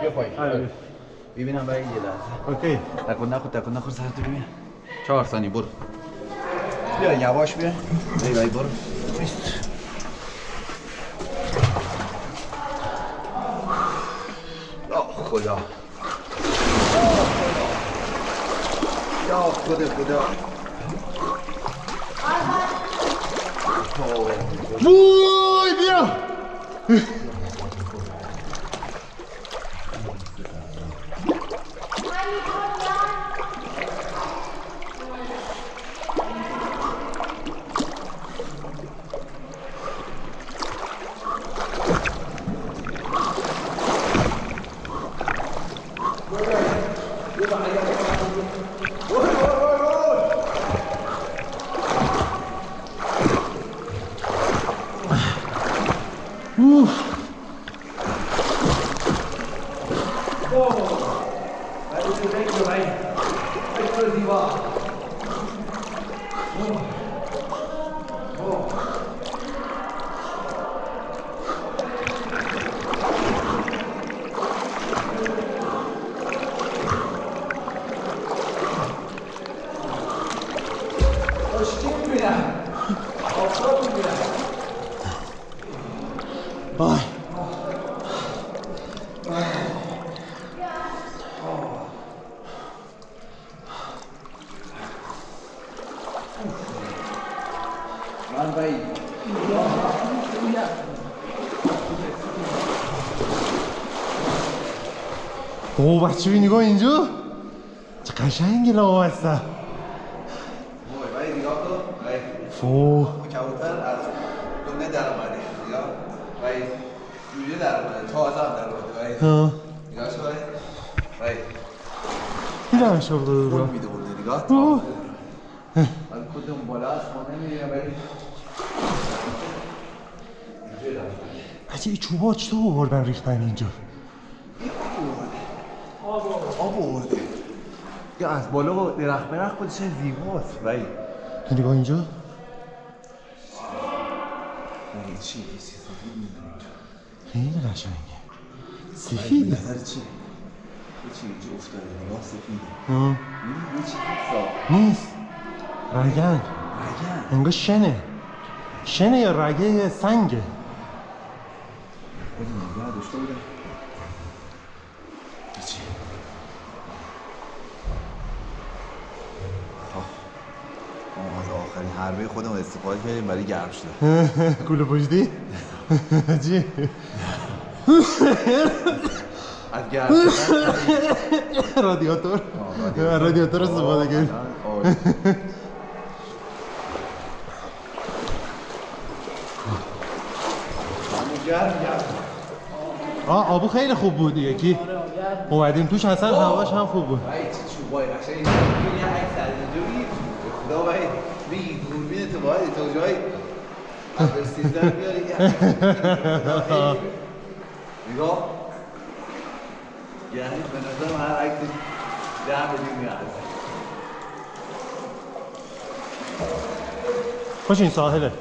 بیا پایین. ببینم برای یه لحظه. اوکی. تکون نخور سرتو ببین. 4 ثانیه برو. بیا یواش بیا. بیا برو. خدا یا خدا وای بیا اوه بچه بی نگاه اینجا چه قشنگه لامه هستن وای نگاه کن اوه کبوتر از دونه در اومده وای جوجه در اومده تازه هم در اومده نگاه شو وای دیدم شو بوده خود میده بوده نگاه تا کدوم بالا از خانه میره ولی عجیه این چوبا چطور بردن ریختن اینجا آب آورده یا از بالا با درخت خودش زیباست ولی تو نگاه اینجا این چی؟ سفید میدونه خیلی قشنگه سفید نظر چیه؟ یه چی اینجا افتاده نگاه سفیده یه چی ساخت نیست رگن انگار شنه یا رگه یا سنگه خیلی نگاه داشته بودم چی؟ از آخرین حربه خودم استفاده کردیم برای گرم شدن کوله پشتی؟ چی؟ از گرم شدن رادیاتور استفاده کردیم آبو خیلی خوب بود یکی اومدیم توش اصلا هواش هم خوب بود وای چه چوبای قشنگی یه عکس از اینجا بگیر خدا وای بگیر دوربین تو باید تا جایی اول 13 بیاری یه عکس نگاه یعنی به نظرم هر عکس 10 میلیون میاد خوش این ساحله